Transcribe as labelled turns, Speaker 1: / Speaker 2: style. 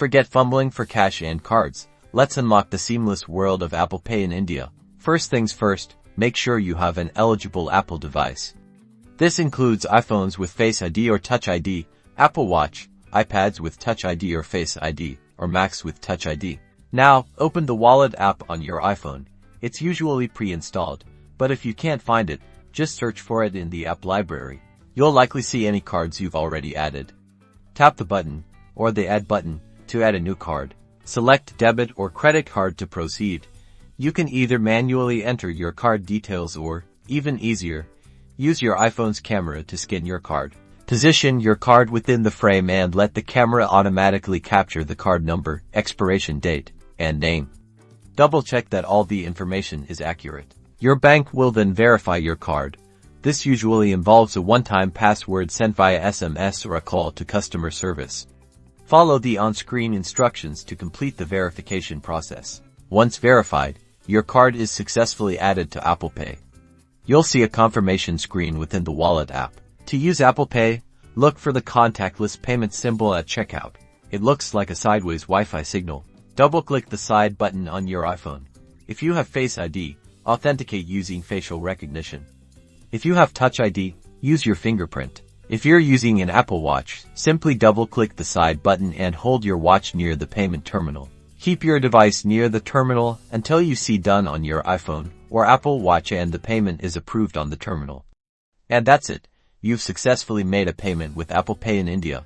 Speaker 1: Forget fumbling for cash and cards. Let's unlock the seamless world of Apple Pay in India. First things first, make sure you have an eligible Apple device. This includes iPhones with Face ID or Touch ID, Apple Watch, iPads with Touch ID or Face ID, or Macs with Touch ID. Now, open the Wallet app on your iPhone. It's usually pre-installed, but if you can't find it, just search for it in the app library. You'll likely see any cards you've already added. Tap the button, or the Add button, to add a new card. Select Debit or Credit Card to proceed. You can either manually enter your card details or, even easier, use your iPhone's camera to scan your card. Position your card within the frame and let the camera automatically capture the card number, expiration date, and name. Double-check that all the information is accurate. Your bank will then verify your card. This usually involves a one-time password sent via SMS or a call to customer service. Follow the on-screen instructions to complete the verification process. Once verified, your card is successfully added to Apple Pay. You'll see a confirmation screen within the Wallet app. To use Apple Pay, look for the contactless payment symbol at checkout. It looks like a sideways Wi-Fi signal. Double-click the side button on your iPhone. If you have Face ID, authenticate using facial recognition. If you have Touch ID, use your fingerprint. If you're using an Apple Watch, simply double-click the side button and hold your watch near the payment terminal. Keep your device near the terminal until you see Done on your iPhone or Apple Watch and the payment is approved on the terminal. And that's it. You've successfully made a payment with Apple Pay in India.